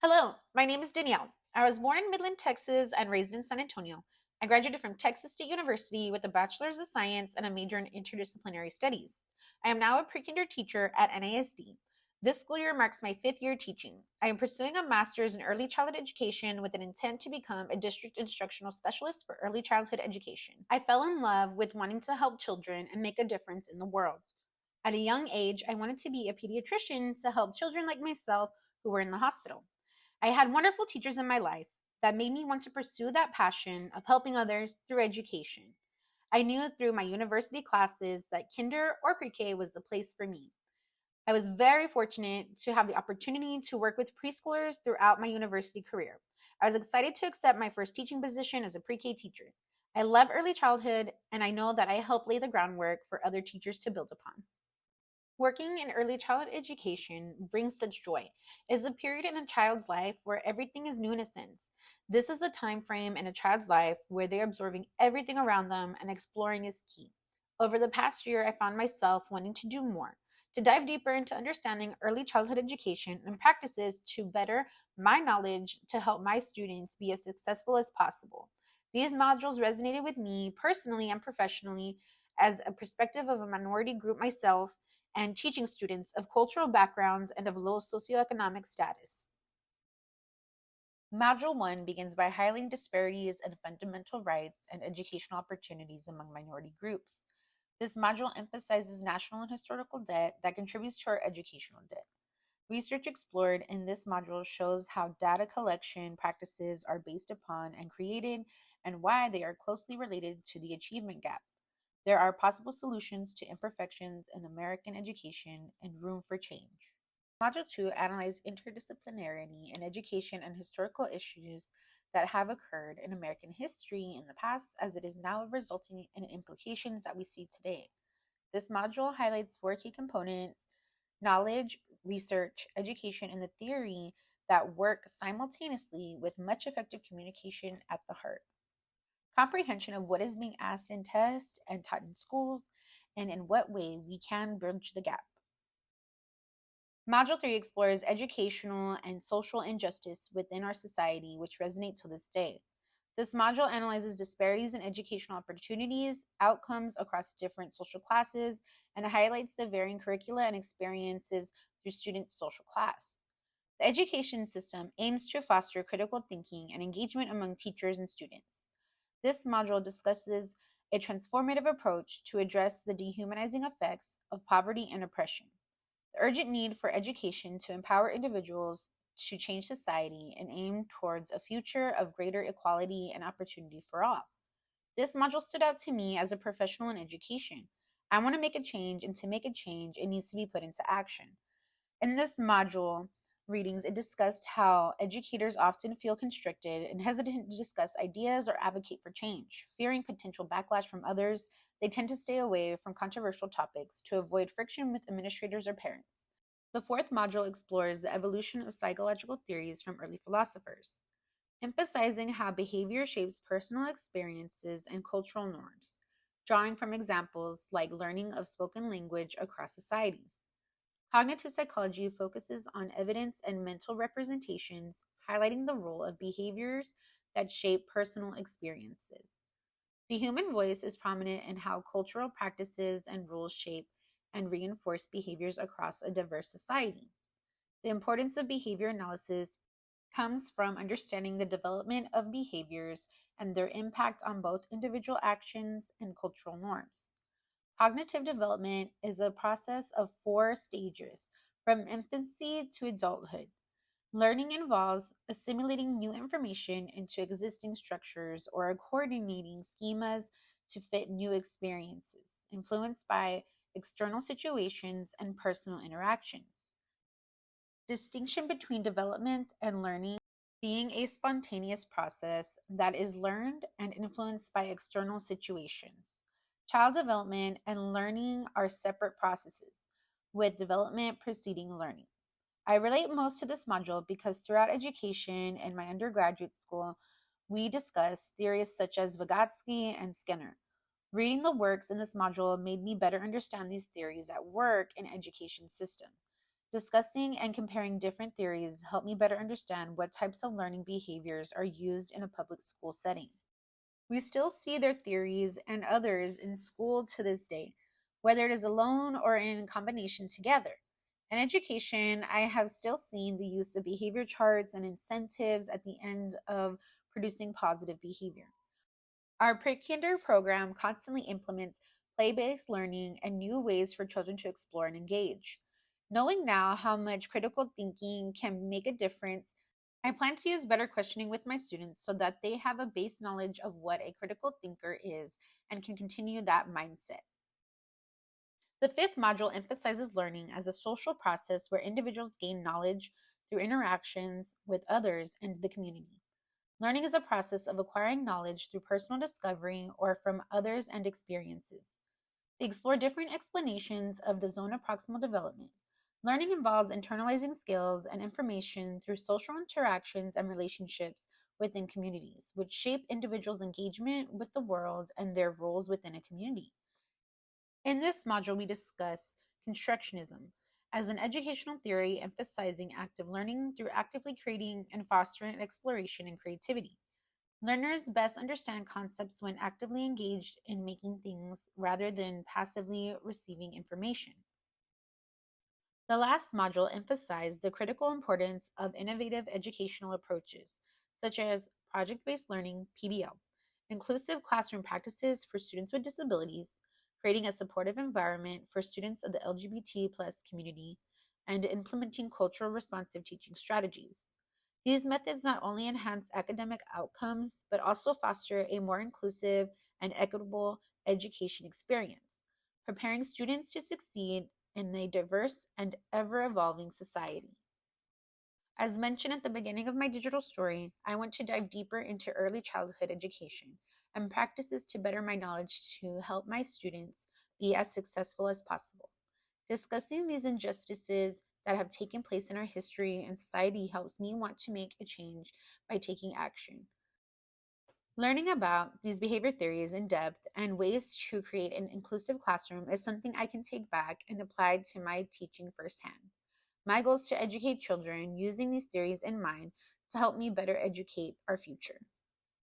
Hello, my name is Danielle. I was born in Midland, Texas, and raised in San Antonio. I graduated from Texas State University with a Bachelor's of Science and a major in Interdisciplinary Studies. I am now a pre-kinder teacher at NASD. This school year marks my fifth year teaching. I am pursuing a master's in early childhood education with an intent to become a district instructional specialist for early childhood education. I fell in love with wanting to help children and make a difference in the world. At a young age, I wanted to be a pediatrician to help children like myself who were in the hospital. I had wonderful teachers in my life that made me want to pursue that passion of helping others through education. I knew through my university classes that kinder or pre K was the place for me. I was very fortunate to have the opportunity to work with preschoolers throughout my university career. I was excited to accept my first teaching position as a pre K teacher. I love early childhood, and I know that I help lay the groundwork for other teachers to build upon. Working in early childhood education brings such joy. It's a period in a child's life where everything is new in a sense. This is a time frame in a child's life where they're absorbing everything around them and exploring is key. Over the past year, I found myself wanting to do more, to dive deeper into understanding early childhood education and practices to better my knowledge to help my students be as successful as possible. These modules resonated with me personally and professionally as a perspective of a minority group myself and teaching students of cultural backgrounds and of low socioeconomic status. Module 1 begins by highlighting disparities in fundamental rights and educational opportunities among minority groups. This module emphasizes national and historical debt that contributes to our educational debt. Research explored in this module shows how data collection practices are based upon and created and why they are closely related to the achievement gap. There are possible solutions to imperfections in American education and room for change. Module 2 analyzed interdisciplinarity in education and historical issues that have occurred in American history in the past as it is now resulting in implications that we see today. This module highlights four key components: knowledge, research, education, and the theory that work simultaneously with much effective communication at the heart. Comprehension of what is being asked in tests and taught in schools, and in what way we can bridge the gap. Module 3 explores educational and social injustice within our society, which resonate to this day. This module analyzes disparities in educational opportunities, outcomes across different social classes, and highlights the varying curricula and experiences through student social class. The education system aims to foster critical thinking and engagement among teachers and students. This module discusses a transformative approach to address the dehumanizing effects of poverty and oppression, the urgent need for education to empower individuals to change society and aim towards a future of greater equality and opportunity for all. This module stood out to me as a professional in education. I want to make a change, and to make a change, it needs to be put into action. In this module readings, it discussed how educators often feel constricted and hesitant to discuss ideas or advocate for change. Fearing potential backlash from others, they tend to stay away from controversial topics to avoid friction with administrators or parents. The fourth module explores the evolution of psychological theories from early philosophers, emphasizing how behavior shapes personal experiences and cultural norms, drawing from examples like learning of spoken language across societies. Cognitive psychology focuses on evidence and mental representations, highlighting the role of behaviors that shape personal experiences. The human voice is prominent in how cultural practices and rules shape and reinforce behaviors across a diverse society. The importance of behavior analysis comes from understanding the development of behaviors and their impact on both individual actions and cultural norms. Cognitive development is a process of four stages from infancy to adulthood. Learning involves assimilating new information into existing structures or coordinating schemas to fit new experiences, influenced by external situations and personal interactions. Distinction between development and learning being a spontaneous process that is learned and influenced by external situations. Child development and learning are separate processes, with development preceding learning. I relate most to this module because throughout education in my undergraduate school, we discuss theories such as Vygotsky and Skinner. Reading the works in this module made me better understand these theories at work in education system. Discussing and comparing different theories help me better understand what types of learning behaviors are used in a public school setting. We still see their theories and others in school to this day, whether it is alone or in combination together. In education, I have still seen the use of behavior charts and incentives at the end of producing positive behavior. Our pre-kinder program constantly implements play-based learning and new ways for children to explore and engage. Knowing now how much critical thinking can make a difference, I plan to use better questioning with my students so that they have a base knowledge of what a critical thinker is and can continue that mindset. The fifth module emphasizes learning as a social process where individuals gain knowledge through interactions with others and the community. Learning is a process of acquiring knowledge through personal discovery or from others and experiences. They explore different explanations of the zone of proximal development. Learning involves internalizing skills and information through social interactions and relationships within communities, which shape individuals' engagement with the world and their roles within a community. In this module, we discuss constructionism as an educational theory emphasizing active learning through actively creating and fostering exploration and creativity. Learners best understand concepts when actively engaged in making things rather than passively receiving information. The last module emphasized the critical importance of innovative educational approaches, such as project based learning, PBL, inclusive classroom practices for students with disabilities, creating a supportive environment for students of the LGBT plus community, and implementing cultural responsive teaching strategies. These methods not only enhance academic outcomes, but also foster a more inclusive and equitable education experience, preparing students to succeed in a diverse and ever evolving society. As mentioned at the beginning of my digital story, I want to dive deeper into early childhood education and practices to better my knowledge to help my students be as successful as possible. Discussing these injustices that have taken place in our history and society helps me want to make a change by taking action. Learning about these behavior theories in depth and ways to create an inclusive classroom is something I can take back and apply to my teaching firsthand. My goal is to educate children using these theories in mind to help me better educate our future.